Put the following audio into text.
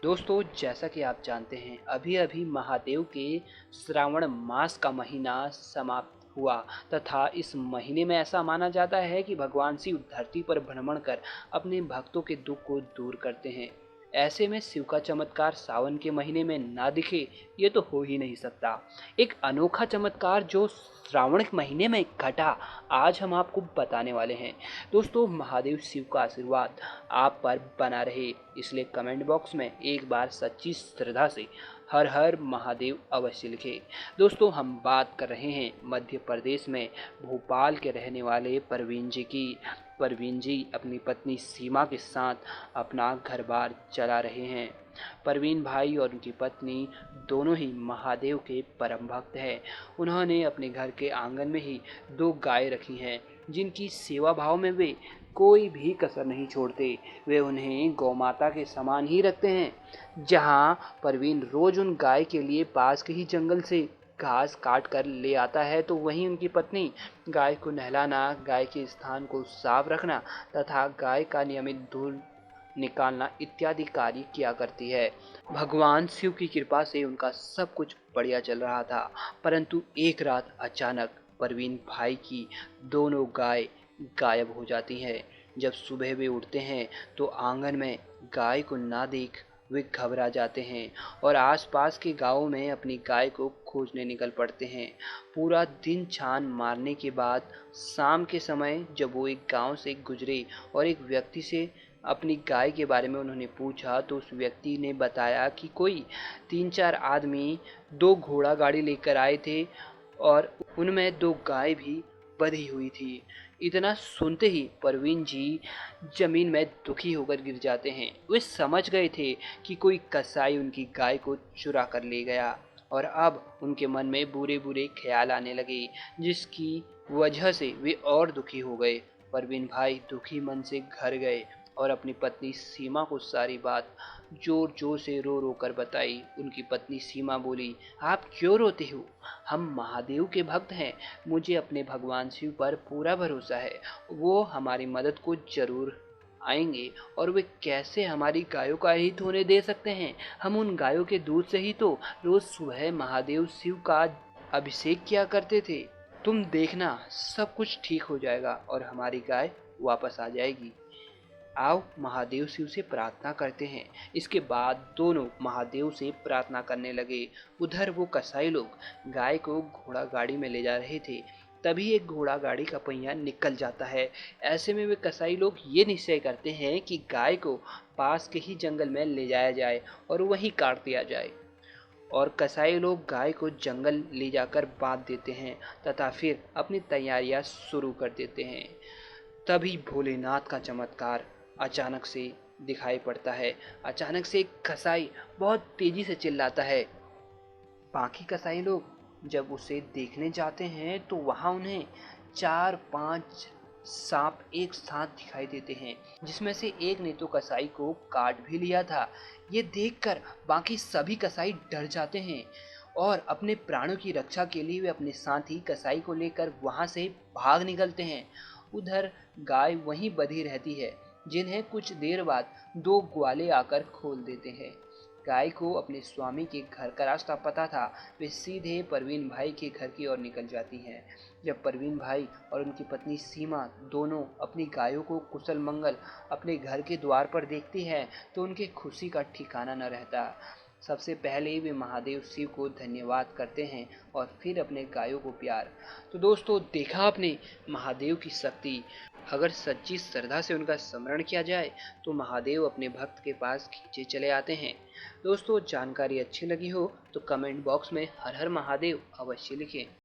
दोस्तों, जैसा कि आप जानते हैं, अभी-अभी महादेव के श्रावण मास का महीना समाप्त हुआ तथा इस महीने में ऐसा माना जाता है कि भगवान शिव धरती पर भ्रमण कर अपने भक्तों के दुख को दूर करते हैं। ऐसे में शिव का चमत्कार सावन के महीने में ना दिखे, ये तो हो ही नहीं सकता। एक अनोखा चमत्कार जो श्रावण के महीने में घटा, आज हम आपको बताने वाले हैं। दोस्तों, महादेव शिव का आशीर्वाद आप पर बना रहे, इसलिए कमेंट बॉक्स में एक बार सच्ची श्रद्धा से हर हर महादेव अवश्य लिखें। दोस्तों, हम बात कर रहे हैं मध्य प्रदेश में भोपाल के रहने वाले परवीन जी की। परवीन जी अपनी पत्नी सीमा के साथ अपना घर बार चला रहे हैं। परवीन भाई और उनकी पत्नी दोनों ही महादेव के परम भक्त हैं। उन्होंने अपने घर के आंगन में ही 2 गाय रखी हैं, जिनकी सेवा भाव में वे कोई भी कसर नहीं छोड़ते। वे उन्हें गौमाता के समान ही रखते हैं। जहाँ परवीन रोज उन गाय के लिए पास के ही जंगल से घास काट कर ले आता है, तो वहीं उनकी पत्नी गाय को नहलाना, गाय के स्थान को साफ रखना तथा गाय का नियमित दूध निकालना इत्यादि कार्य किया करती है। भगवान शिव की कृपा से उनका सब कुछ बढ़िया चल रहा था, परंतु एक रात अचानक परवीन भाई की दोनों गाय गायब हो जाती हैं। जब सुबह वे उठते हैं तो आंगन में गाय को ना देख वे घबरा जाते हैं और आसपास के गांवों में अपनी गाय को खोजने निकल पड़ते हैं। पूरा दिन छान मारने के बाद शाम के समय जब वो एक गांव से गुजरे और एक व्यक्ति से अपनी गाय के बारे में उन्होंने पूछा, तो उस व्यक्ति ने बताया कि कोई 3-4 आदमी 2 घोड़ा गाड़ी लेकर आए थे और उनमें 2 गाय भी बंधी हुई थी। इतना सुनते ही परवीन जी जमीन में दुखी होकर गिर जाते हैं। वे समझ गए थे कि कोई कसाई उनकी गाय को चुरा कर ले गया और अब उनके मन में बुरे बुरे ख्याल आने लगे, जिसकी वजह से वे और दुखी हो गए। परवीन भाई दुखी मन से घर गए और अपनी पत्नी सीमा को सारी बात जोर जोर से रो रो कर बताई। उनकी पत्नी सीमा बोली, आप क्यों रोते हो? हम महादेव के भक्त हैं। मुझे अपने भगवान शिव पर पूरा भरोसा है। वो हमारी मदद को जरूर आएंगे और वे कैसे हमारी गायों का हित होने दे सकते हैं? हम उन गायों के दूध से ही तो रोज सुबह महादेव शिव का अभिषेक किया करते थे। तुम देखना, सब कुछ ठीक हो जाएगा और हमारी गाय वापस आ जाएगी। आओ महादेव शिव से प्रार्थना करते हैं। इसके बाद दोनों महादेव से प्रार्थना करने लगे। उधर वो कसाई लोग गाय को घोड़ा गाड़ी में ले जा रहे थे। तभी एक घोड़ा गाड़ी का पहिया निकल जाता है। ऐसे में वे कसाई लोग ये निश्चय करते हैं कि गाय को पास के ही जंगल में ले जाया जाए और वहीं काट दिया जाए। और कसाई लोग गाय को जंगल ले जाकर बांध देते हैं तथा फिर अपनी तैयारियां शुरू कर देते हैं। तभी भोलेनाथ का चमत्कार अचानक से दिखाई पड़ता है। अचानक से एक कसाई बहुत तेजी से चिल्लाता है। बाकी कसाई लोग जब उसे देखने जाते हैं तो वहां उन्हें 4-5 सांप एक साथ दिखाई देते हैं, जिसमें से एक ने तो कसाई को काट भी लिया था। ये देखकर बाकी सभी कसाई डर जाते हैं और अपने प्राणों की रक्षा के लिए वे अपने साथी कसाई को लेकर वहां से भाग निकलते हैं। उधर गाय वहीं बंधी रहती है, जिन्हें कुछ देर बाद 2 ग्वाले आकर खोल देते हैं। गाय को अपने स्वामी के घर का रास्ता पता था। वे सीधे परवीन भाई के घर की ओर निकल जाती हैं। जब परवीन भाई और उनकी पत्नी सीमा दोनों अपनी गायों को कुशल मंगल अपने घर के द्वार पर देखती हैं, तो उनके खुशी का ठिकाना न रहता। सबसे पहले वे महादेव शिव को धन्यवाद करते हैं और फिर अपने गायों को प्यार। तो दोस्तों, देखा आपने महादेव की शक्ति। अगर सच्ची श्रद्धा से उनका स्मरण किया जाए तो महादेव अपने भक्त के पास खींचे चले आते हैं। दोस्तों, जानकारी अच्छी लगी हो तो कमेंट बॉक्स में हर हर महादेव अवश्य लिखें।